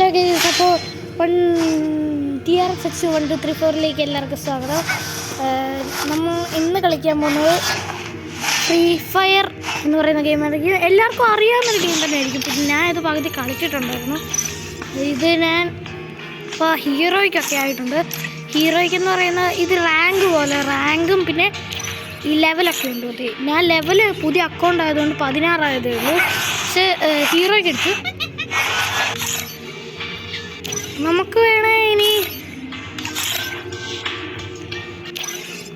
Hello guys, അപ്പോൾ TRX 1234 എല്ലാവർക്കും സ്വാഗതം. നമ്മൾ ഇന്ന് കളിക്കാൻ പോകുന്നത് ഫ്രീ ഫയർ എന്ന് പറയുന്ന ഗെയിമായിരിക്കും. എല്ലാവർക്കും അറിയാവുന്നൊരു ഗെയിം തന്നെ ആയിരിക്കും. പിന്നെ ഞാൻ ഇത് പകുതി കളിച്ചിട്ടുണ്ടായിരുന്നു. ഇത് ഞാൻ ഇപ്പോൾ ഹീറോയ്ക്കൊക്കെ ആയിട്ടുണ്ട്. ഹീറോയ്ക്ക് എന്ന് പറയുന്നത് ഇത് റാങ്ക് പോലെ, റാങ്കും പിന്നെ ഈ ലെവലൊക്കെ ഉണ്ട്. ഞാൻ ലെവല് പുതിയ അക്കൗണ്ട് ആയതുകൊണ്ട് 16 ആയതേ ഉള്ളൂ. പക്ഷേ ഹീറോയ്ക്ക് എടുത്ത് നമുക്ക് വേണേ ഇനി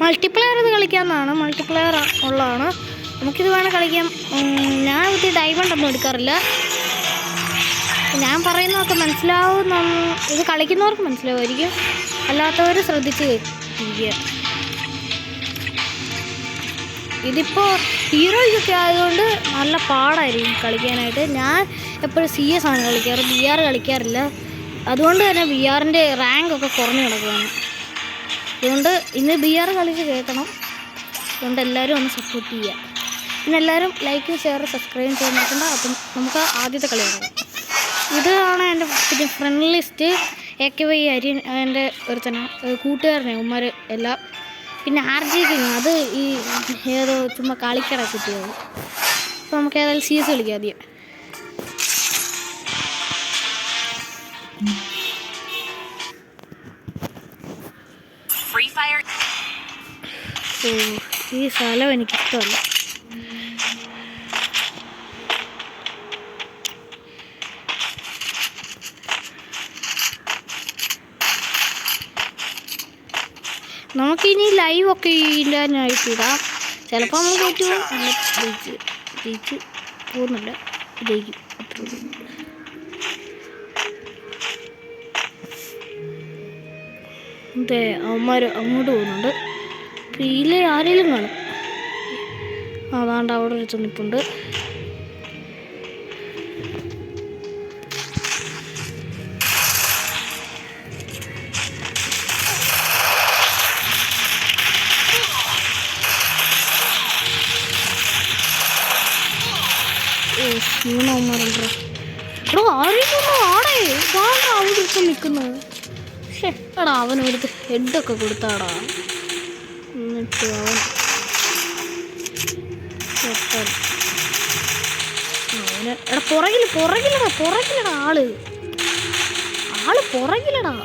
മൾട്ടിപ്ലെയർ ഇത് കളിക്കാവുന്നതാണ്. മൾട്ടിപ്ലെയർ ഉള്ളതാണ്, നമുക്കിത് വേണേൽ കളിക്കാം. ഞാൻ ഇത് ഡയമണ്ട് ഒന്നും എടുക്കാറില്ല. ഞാൻ പറയുന്നതൊക്കെ മനസ്സിലാവുന്ന, ഇത് കളിക്കുന്നവർക്ക് മനസ്സിലാവുമായിരിക്കും, അല്ലാത്തവർ ശ്രദ്ധിച്ച് ഇരിക്കുക. ഇതിപ്പോൾ ഹീറോയ്ക്കൊക്കെ ആയതുകൊണ്ട് നല്ല പാടായിരിക്കും കളിക്കാനായിട്ട്. ഞാൻ എപ്പോഴും CS ആണ് കളിക്കാറ്, BR കളിക്കാറില്ല. അതുകൊണ്ട് തന്നെ BRൻ്റെ റാങ്കൊക്കെ കുറഞ്ഞു കിടക്കുകയാണ്. അതുകൊണ്ട് ഇന്ന് BR കളിച്ച് കേൾക്കണം. അതുകൊണ്ട് എല്ലാവരും ഒന്ന് സപ്പോർട്ട് ചെയ്യുക. പിന്നെ എല്ലാവരും ലൈക്ക്, ഷെയർ, സബ്സ്ക്രൈബ് ചെയ്യാൻ നോക്കണ്ട. അപ്പം നമുക്ക് ആദ്യത്തെ കളി തുടങ്ങാം. ഇതാണ് എൻ്റെ പിന്നെ ഫ്രണ്ട് ലിസ്റ്റ്. AKY അരിയൻ എൻ്റെ ഒരുത്തന കൂട്ടുകാരനെ ഉമ്മാർ എല്ലാം. പിന്നെ RG King, അത് ഈ ഏതോ ചുമ്മാ കളിക്കട കിട്ടിയത്. അപ്പോൾ നമുക്ക് ഏതായാലും CS കളിക്കാം ആദ്യം. ഈ സ്ഥലം എനിക്കിഷ്ടമല്ല. നമുക്കിനി ലൈവൊക്കെ ഇടാനായിട്ട് ഇടാം. ചിലപ്പോൾ നമ്മൾ ജയിച്ചു പോകുന്നില്ല, ജയിക്കും. അതെ, അവന്മാർ അങ്ങോട്ട് പോകുന്നുണ്ട്. ഇതിലെ ആരെങ്കിലും കാണും. അതാണ്ട് അവിടെ ഒരു തുണിപ്പുണ്ട്. മൂന്നവന്മാരുണ്ടോ? എടോ ആരെങ്കിലും ആടേ വാടാ, അവിടെ ഇപ്പം നിൽക്കുന്നത്. എടാ അവനൊരു ഹെഡൊക്കെ കൊടുത്താടാ. എന്നിട്ട് അവൻ എടാ പുറകിലടാ ആള് പുറകിലടാ.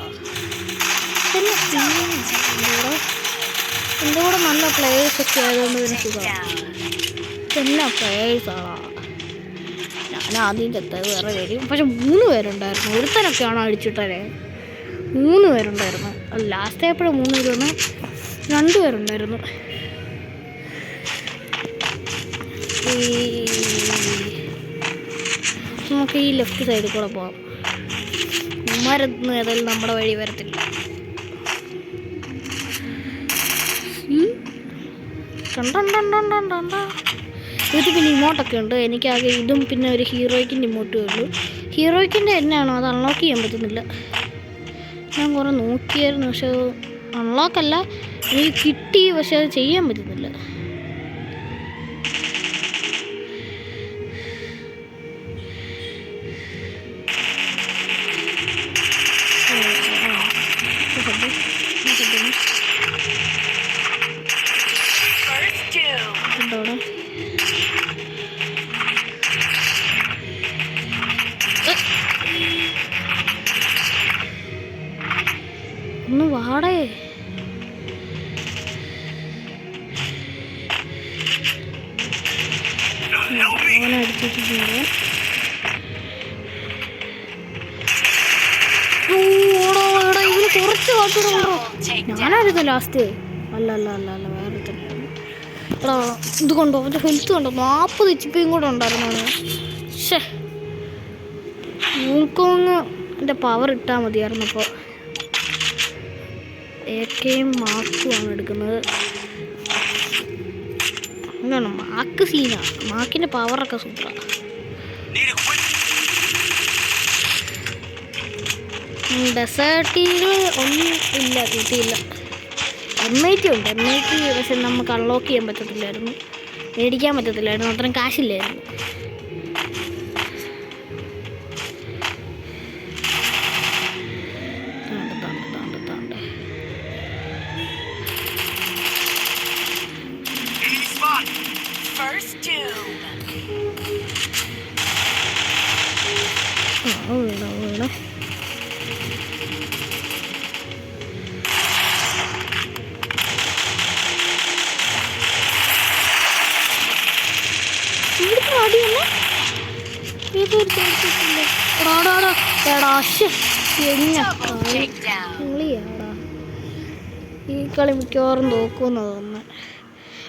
എൻ്റെ കൂടെ നല്ല പ്ലേയേഴ്സൊക്കെ ആയതുകൊണ്ട് പിന്നെ സുഖമാണ്. എല്ലാ പ്ലേയേഴ്സാണോ? ഞാൻ ആദ്യം ചെത്തത് വേറെ വരും. പക്ഷെ 3 പേരുണ്ടായിരുന്നു. ഒരുത്തനൊക്കെയാണോ അടിച്ചിട്ടേ? 3 പേരുണ്ടായിരുന്നു. ലാസ്റ്റ് ആയപ്പോഴും 3 പേര് വന്ന് 2 പേരുണ്ടായിരുന്നു. നമുക്ക് ഈ ലെഫ്റ്റ് സൈഡിൽ കൂടെ പോകാം. ഉമ്മാരൊന്നും ഏതായാലും നമ്മുടെ വഴി വരത്തില്ല. ഇത് പിന്നെ ഇമോട്ടൊക്കെ ഉണ്ട്. എനിക്കാകെ ഇതും പിന്നെ ഒരു ഹീറോയ്ക്കിൻ്റെ ഇമോട്ടും ഉള്ളൂ. ഹീറോയ്ക്കിൻ്റെ എന്നാണോ അത് അൺലോക്ക് ചെയ്യാൻ പറ്റുന്നില്ല. ഞാൻ കുറേ നോക്കിയായിരുന്നു, പക്ഷെ അൺലോക്കല്ല, എനിക്ക് കിട്ടി, പക്ഷെ അത് ചെയ്യാൻ പറ്റുന്നില്ല. ഒന്ന് വാടേ. അവനെ അടിച്ചിട്ടുണ്ട്. ഇതിന് കുറച്ച് കാട്ടുണ്ടോ? ഞാനായിരുന്നു ലാസ്റ്റ്. അല്ല വേറെ തന്നെ. എടാ ഇത് കൊണ്ടോ, അവൻ്റെ ഹെൽത്ത് കണ്ടോ? 40 HP കൂടെ ഉണ്ടായിരുന്നു. പക്ഷേ നമുക്കൊന്ന് എൻ്റെ പവർ ഇട്ടാൽ മതിയായിരുന്നു. അപ്പോൾ AKയും മാക്കുമാണ് എടുക്കുന്നത്. എന്താണ് മാക്ക് സീനാണ്. മാക്കിൻ്റെ പവറൊക്കെ സൂപ്പറാണ്. ഡെസേർട്ടിൽ ഒന്നും ഇല്ല, കിട്ടിയില്ല. M80 ഉണ്ട്. M80 പക്ഷെ നമുക്ക് അൺലോക്ക് ചെയ്യാൻ പറ്റത്തില്ലായിരുന്നു, മേടിക്കാൻ പറ്റത്തില്ലായിരുന്നു, അത്രയും കാശില്ലായിരുന്നു. വീണേ. ഇവിടുത്തെ അടിയല്ലേ ഏതൊരു ഈ കളി മിക്കവാറും തോക്കുമെന്ന് തോന്നുന്നു.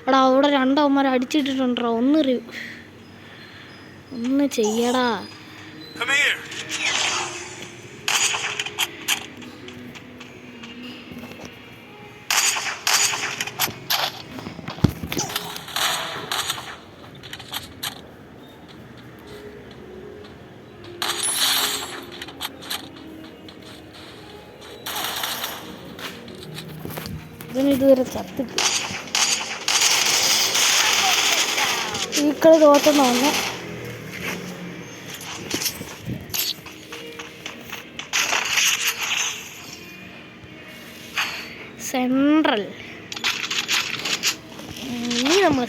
എടാ അവിടെ രണ്ടവന്മാരെ അടിച്ചിട്ടിട്ടുണ്ടോ, ഒന്ന് ചെയ്യടാ. ഇതുവരെ ചത്തിട്ട് ഈ കളി തോറ്റെന്ന് തോന്നുന്നു. സെൻട്രൽ ഇനി നമ്മൾ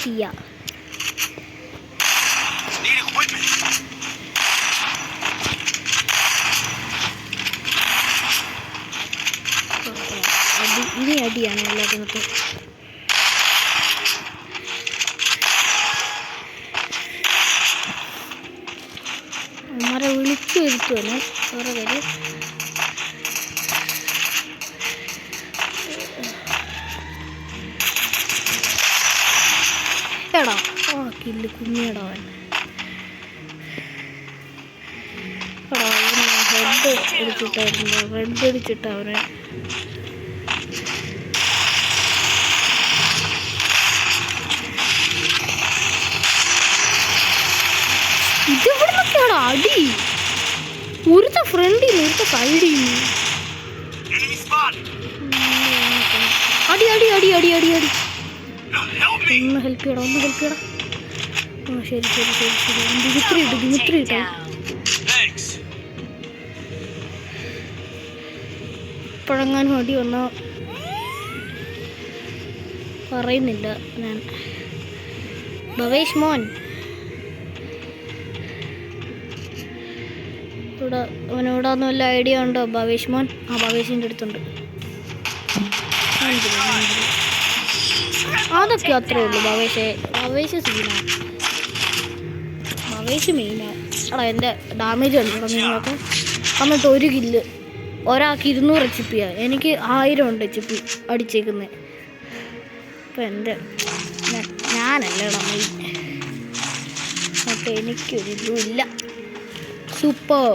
ചെയ്യാം. ഇനി അടിയാണ് എല്ലാത്തിനകത്തും. അമ്മരെ വിളിച്ചു വരുത്തുവല്ലേ വേറെ കാര്യം. എടാ കില്ല് കുഞ്ഞിയടാ അവൻ. ഹെഡ് അടിച്ചിട്ടായിരുന്നു, റെഡ് അടിച്ചിട്ട അവനെ. ഇതെവിടുന്നൊക്കെയാടാ അടി? ഒരുത്ത ഫ്രണ്ടിൽ ഒരുത്ത സൈഡിൽ അടി അടി അടി അടി അടി അടി. ഒന്ന് ഹെൽപ്പ് ചെയ്യടാ. ശരി ദിമിത്രി ഇട്ടോ. ഇപ്പോഴെങ്ങാനും അടി വന്നാ പറയുന്നില്ല ഞാൻ. ഭവേഷ് മോൻ അവനോടൊന്നും വല്ല ഐഡിയ ഉണ്ടോ ഭവേഷ് മോൻ? ആ ഭവേഷിൻ്റെ അടുത്തുണ്ട്. അതൊക്കെ അത്രേ ഉള്ളൂ. ഭവേഷ് സീനാണ്. ഭവേഷ് മെയിനാണ്. എടാ എൻ്റെ ഡാമേജ് കണ്ടോ നിങ്ങളൊക്കെ? എന്നിട്ട് ഒരു കില്ല് ഒരാൾക്ക് 200 HP, എനിക്ക് 1000 ഉണ്ട് HP അടിച്ചേക്കുന്നത്. ഇപ്പം എൻ്റെ ഞാനല്ലേടാ മെയിൻ. അപ്പം എനിക്കൊരിതും ഇല്ല. സൂപ്പർ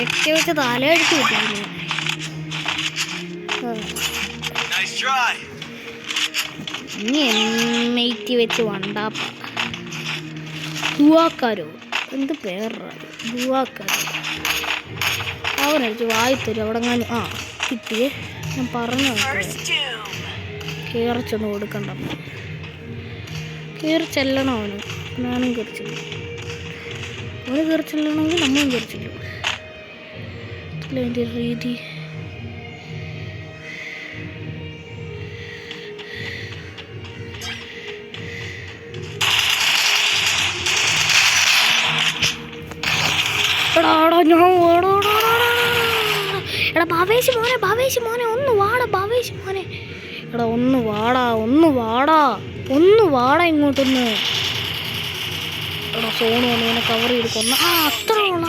ഏക്കെ വെച്ച് തലയടിച്ച് കിട്ടിയിരുന്നു. ഇനി M80 വെച്ച് വണ്ടാപ്പ. ദുവാക്കാരോ എന്ത് പേരാ? ദുവാക്കാരോ അവനടിച്ച് വായിത്തരും അവിടെ ഞാനും. ആ കിട്ടിയേ, ഞാൻ പറഞ്ഞു കയറിച്ചൊന്നും കൊടുക്കണ്ട. കയറി ചെല്ലണം അവന്. ഞാനും കയറിച്ചില്ല. അവന് കയറിച്ചില്ലണമെങ്കിൽ നമ്മളും കയറിച്ചില്ല. അതിൻ്റെ രീതി. എടാ ഭവേഷ് മോനെ ഒന്ന് വാടാ. ഭവേഷ് മോനെ എടാ ഒന്ന് വാടാ ഇങ്ങോട്ടൊന്ന്. എടാ സോണു വന്ന് ഇങ്ങനെ കവർ ചെയ്ത് കൊന്ന. ആ അത്രേ ഉള്ളൂ.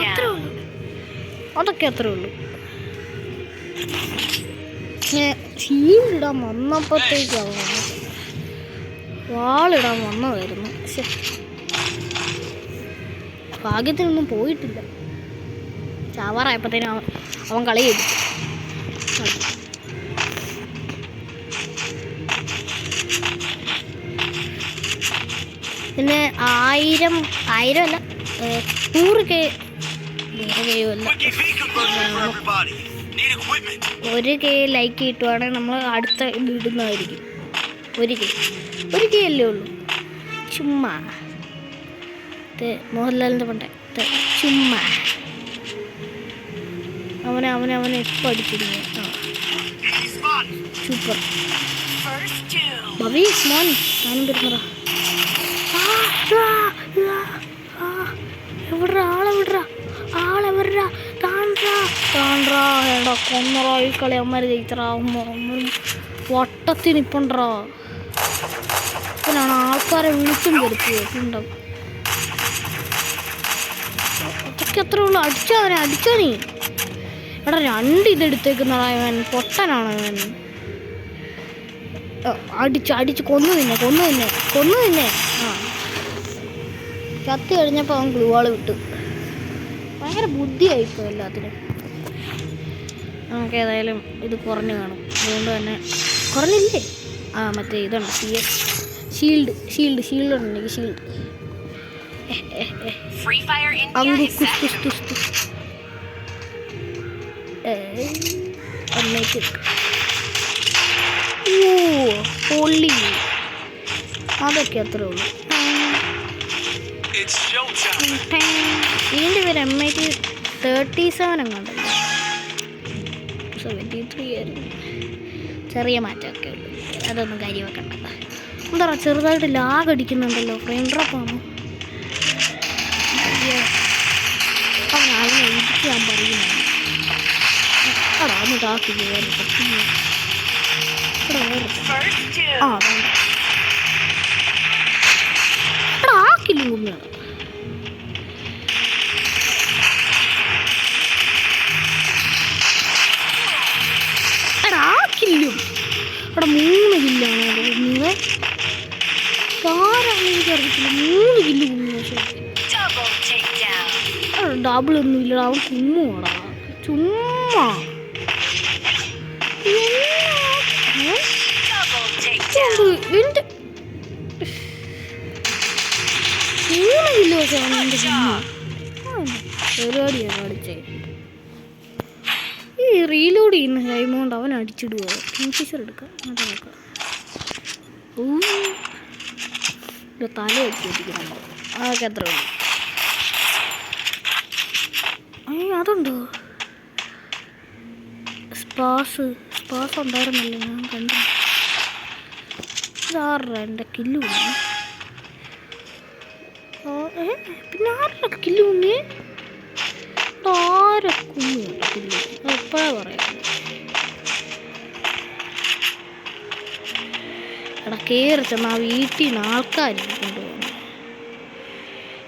അതൊക്കെ അത്രേ ഉള്ളൂ. ഷീൽഡിടാൻ വന്നപ്പോഴത്തേക്കാവും വാളിടാൻ വന്നതായിരുന്നു. പക്ഷെ ഭാഗ്യത്തിനൊന്നും പോയിട്ടില്ല. ചാവാറായപ്പോഴത്തേനും അവൻ കളി ചെയ്തു. പിന്നെ 1000 അല്ല 100K 1K ലൈക്ക് കിട്ടുവാണെങ്കിൽ നമ്മൾ അടുത്ത ഇടുന്നതായിരിക്കും. 1K അല്ലേ ഉള്ളൂ. ചുമ്മാ മോഹൻലാലിൻ്റെ പണ്ടേ ചുമ്മാ അവനെ എപ്പോൾ അടിച്ചിരുന്നു. സൂപ്പർ ഭവേഷ് മോൻ. ഞാനും വരുന്നതാ. എടാ കൊന്നറ ഈ കളി അമ്മ ജയിച്ചറാ. വട്ടത്തിന് ഇപ്പണ്ടാ ാണ് ആൾക്കാരെ വിളിച്ചും വരുത്തിയിട്ടുണ്ടാവും. അതൊക്കെ അത്രേ ഉള്ളൂ. അടിച്ചോ നീ. എടാ 2 ഇതെടുത്തേക്കുന്നടാ ഇവൻ. പൊട്ടനാണ് ഇവൻ. അടിച്ച് കൊന്നു തിന്നെ. ആ ചത്ത് കഴിഞ്ഞപ്പോൾ അവൻ ഗ്ലൂവാള് വിട്ടു. ഭയങ്കര ബുദ്ധിയായിപ്പോ എല്ലാത്തിനും. നമുക്ക് ഏതായാലും ഇത് കുറഞ്ഞു കാണും. അതുകൊണ്ട് തന്നെ കുറഞ്ഞില്ലേ? ആ മറ്റേ ഇതുണ്ട് ഷീൽഡ് ഉണ്ട് എനിക്ക്. ഷീൽഡ് പൊള്ളി. അതൊക്കെ അത്രേ ഉള്ളൂ. ഇതിൻ്റെ പേര് MIT-37 എങ്ങാണ്ടല്ലോ. 73 ആയിരുന്നു. ചെറിയ മാറ്റമൊക്കെ ഉള്ളൂ. അതൊന്നും കാര്യം വെക്കണ്ട. എന്താ പറയുക, ചെറുതായിട്ട് ലാഗ് അടിക്കുന്നുണ്ടല്ലോ. ഫ്രെയിം ഡ്രോപ്പാണോ? അതിനെ ഇരിക്കാൻ പറയുന്നു. അടാ ഒന്ന് താക്കില്ല. ആക്കില്ല കുമ്മിയാണ്. കില്ലും അവിടെ 3 കില്ലാണ് കുഞ്ഞിനെ. ആരാണെന്ന് എനിക്കറിയത്തില്ല. 3 കില്ല് കുഞ്ഞു. പക്ഷേ ഡബിൾ ഒന്നും ഇല്ലടാ. അവൻ കുമ്മുവാടാ ചുമ്മാ. എൻ്റെ 3 കില്ല് പക്ഷേ അവൻ എൻ്റെ പരിപാടിയാണ് അടിച്ചേ. ഈ റീലോഡ് ചെയ്യുന്ന ടൈം കൊണ്ട് അവൻ അടിച്ചിടുക. കിങ്ഫിഷർ എടുക്കാം. അത് നോക്കാം. തല വെച്ചിരിക്കുന്നുണ്ടോ? അതൊക്കെ എത്ര ഉള്ളു? അതുണ്ടോ? സ്പാസ് ഉണ്ടായിരുന്നല്ലോ, ഞാൻ കണ്ടു. ഇതാറാ എൻ്റെ കില്ല് കുഞ്ഞ്. പിന്നെ ആരുടെ കില്ല് കുഞ്ഞ്? ആരെ കുഞ്ഞ് കില്ല്? എപ്പോഴാ പറയാ? എടാ കയറി ചെന്ന് ആ വീട്ടിൽ നിന്ന് ആൾക്കാർ കൊണ്ടുപോകണം.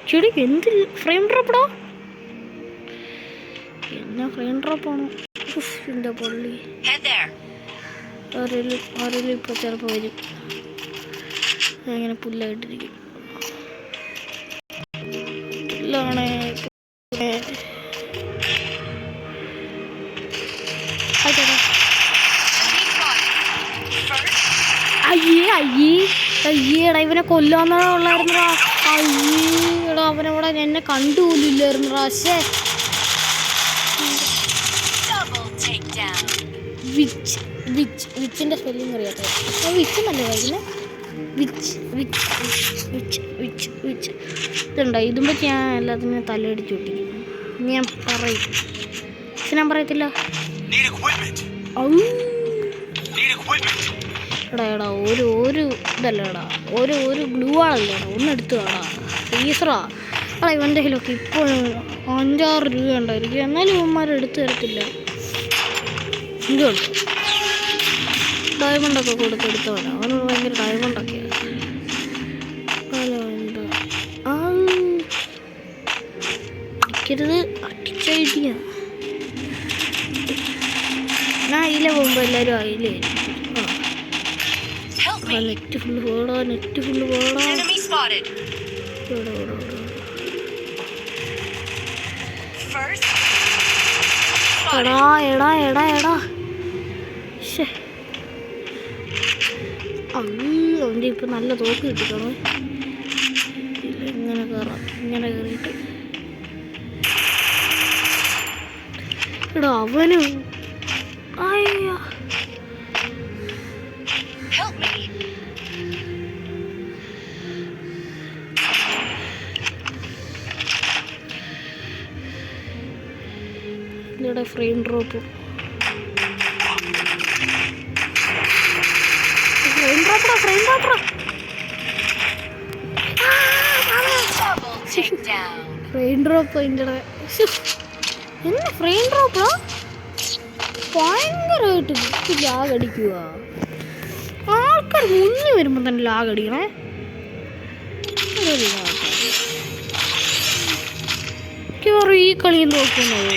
ചെടി എന്ത് ഫ്രെയിം ഡ്രോപ്പടാ? എന്നാ ഫ്രെയിം ഡ്രോപ്പാണോ? എൻ്റെ പൊള്ളി. ആരെങ്കിലും ഇപ്പോൾ ചിലപ്പോൾ വരും. അങ്ങനെ പുല്ലായിട്ടിരിക്കും. പുല്ലാണ്. അയ്യേടാ ഇവനെ കൊല്ലാന്നുള്ളായിരുന്നടാ. അയ്യേടാ അവനവിടെ എന്നെ കണ്ടുപോലില്ലായിരുന്നടാ. പക്ഷേ വിച്ചിൻ്റെ സ്പെല്ലിങ് അറിയാത്ത വിച്ച് നല്ല വായിക്കുന്നത്. വിച്ച് ഇതുണ്ടോ? ഇതുമ്പോൾ ഞാൻ എല്ലാത്തിനും തലയടിച്ചു വിട്ടിരിക്കുന്നു. ഞാൻ പറയും. ഞാൻ പറയത്തില്ല. എടാ ഒരു ഇതല്ലേടാ, ഒരു ഗ്ലൂ ആളല്ലേടാ. ഒന്നെടുത്ത് വേടാ. ടീസറാ എടാ. ഇവൻ്റെ കയ്യിലൊക്കെ ഇപ്പോൾ 5-6 രൂപ ഉണ്ടായിരിക്കും. എന്നാലും ഇവന്മാർ എടുത്ത് തരത്തില്ല. ഇതുണ്ട് ഡയമണ്ടൊക്കെ കൊടുത്തെടുത്ത് വേണം. അവന് ഭയങ്കര ഡയമണ്ടൊക്കെയാണ്. അടിക്കരുത്. അടിച്ചൈഡിയ. ഞാൻ അതിലെ പോകുമ്പോൾ എല്ലാവരും അതിലായിരിക്കും. നെറ്റ് ഫുള്ള് പോടാ. എടാ ശേ അവൻ്റെ ഇപ്പം നല്ല തോക്ക് കിട്ടിക്കണോ? ഇങ്ങനെ കയറാം. ഇങ്ങനെ കയറിയിട്ട് എടാ അവനും അയ്യോ ഇവിടെ ഫ്രെയിം ഡ്രോപ്പ്. ഫ്രെയിം ഡ്രോപ്പ് അതിൻ്റെ എന്നാ ഫ്രെയിം ഡ്രോപ്പാ ഭയങ്കരമായിട്ട് ലാഗ് അടിക്കുക. ആൾക്കാർ മുന്നിൽ വരുമ്പോൾ തന്നെ ലാഗ് അടിക്കണേ. ഈ കളി നോക്കുന്നത്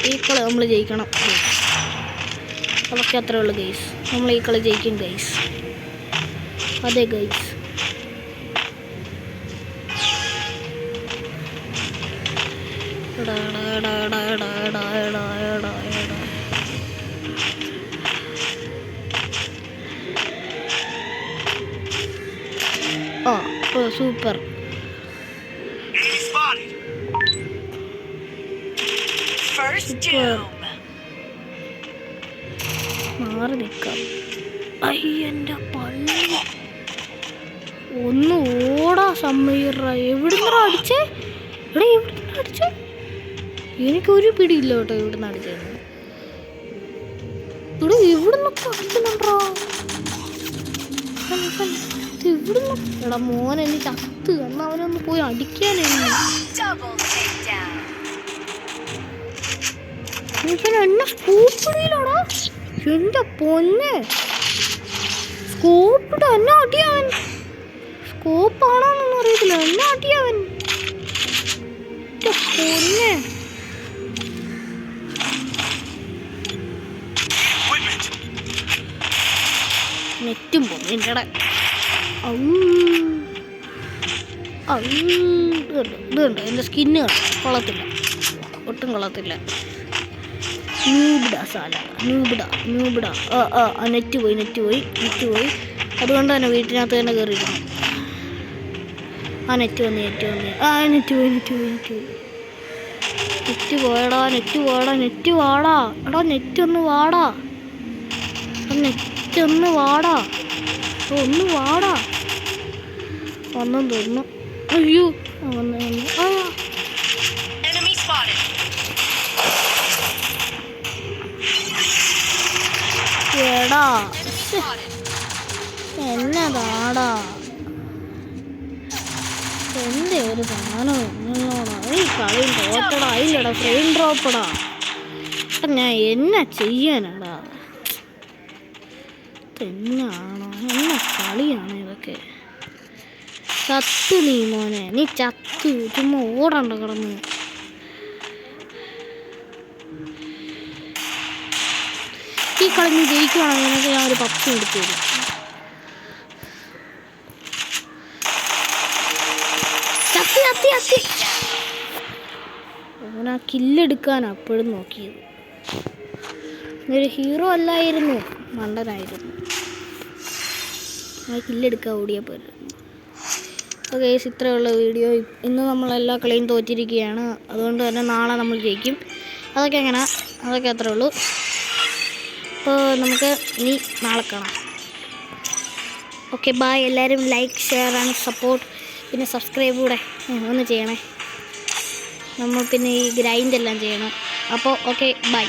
ഈ കളി നമ്മൾ ജയിക്കണം. അതൊക്കെ അത്രേ ഉള്ളു ഗൈസ്. നമ്മൾ ഈ കളി ജയിക്കും ഗൈസ്. അതെ ഗൈസ്. സൂപ്പർ. മാറി നിൽക്കാം. അയ്യൻ്റെ പള്ളി ഒന്ന് ഓടാ സമീറ. എവിടുന്ന അടിച്ചേ? ഇവിടെ എവിടുന്ന അടിച്ചേ? എനിക്കൊരു പിടിയില്ല കേട്ടോ ഇവിടുന്ന് അടിച്ചത്. ഇവിടെ എവിടുന്നൊക്കെ അടിക്കുന്നുണ്ടോ? ഇവിടുന്ന് എടാ മോൻ എന്നെ ചത്ത്. എന്നാൽ അവനൊന്ന് പോയി അടിക്കാനായിരുന്നു. എന്നെ സ്കൂപ്പിടിയിലാടാ. എൻ്റെ പൊന്നെ സ്കൂപ്പിട്ട് എന്നെ അടിയാവൻ. സ്കോപ്പാണോന്നൊന്നും അറിയത്തില്ല. എന്നെ അടിയാവൻ. പൊന്നെ നെറ്റും പോകും എൻ്റെ. ഇതുണ്ട് എൻ്റെ സ്കിന്ന് കൊള്ളത്തില്ല, ഒട്ടും കൊള്ളത്തില്ല. ന്യൂബിഡ സാല ന്യൂബിഡ. നെറ്റ് പോയി. അതുകൊണ്ട് തന്നെ വീട്ടിനകത്ത് തന്നെ കയറിയിരിക്കണം. നെറ്റ് വന്ന് നെറ്റ് പോയടാ. നെറ്റ് വാടാ. എടാ നെറ്റ് ഒന്ന് വാടാ. ഒന്ന് വാടാ. വന്നു തോന്നുന്നു. അയ്യോ വന്നു. എടാ എന്നതാടാ എൻ്റെ ഒരു സാധനം എന്നോടാ. ഈ കളിയും തോറ്റടാ. ഇല്ലടാ ഫ്രെയിം ഡ്രോപ്പടാ. ഞാൻ എന്നാ ചെയ്യാനാടാ? എന്നാണോ എന്നാ കളിയാണോ ഇതൊക്കെ? ചത്തു നീ മോനെ, നീ ചത്തു. ചുമ്മാ ഓടണ്ട കിടന്ന്. ഈ കളി നീ ജയിക്കുവാണെങ്കിൽ നിനക്ക് ഞാൻ ഒരു പപ്സ് എടുത്തു തരും. അവനാ കില്ലെടുക്കാൻ അപ്പോഴും നോക്കിയത്. ഒരു ഹീറോ അല്ലായിരുന്നു, മണ്ടനായിരുന്നു. ആ കില്ലെടുക്കാൻ ഓടിയപ്പോൾ. അപ്പോൾ ഗൈസ് ഇത്രയുള്ള വീഡിയോ. ഇന്ന് നമ്മളെല്ലാ കളിയും തോറ്റിരിക്കുകയാണ്. അതുകൊണ്ട് തന്നെ നാളെ നമ്മൾ ജയിക്കും. അതൊക്കെ അത്രേ ഉള്ളൂ. അപ്പോൾ നമുക്ക് ഇനി നാളെ കാണാം. Okay bye. എല്ലാവരും ലൈക്ക്, ഷെയർ ആൻഡ് സപ്പോർട്ട്, പിന്നെ സബ്സ്ക്രൈബ് കൂടെ ഒന്ന് ചെയ്യണേ. നമ്മൾ പിന്നെ ഈ ഗ്രൈൻഡ് എല്ലാം ചെയ്യണം. അപ്പോൾ ഓക്കെ ബൈ.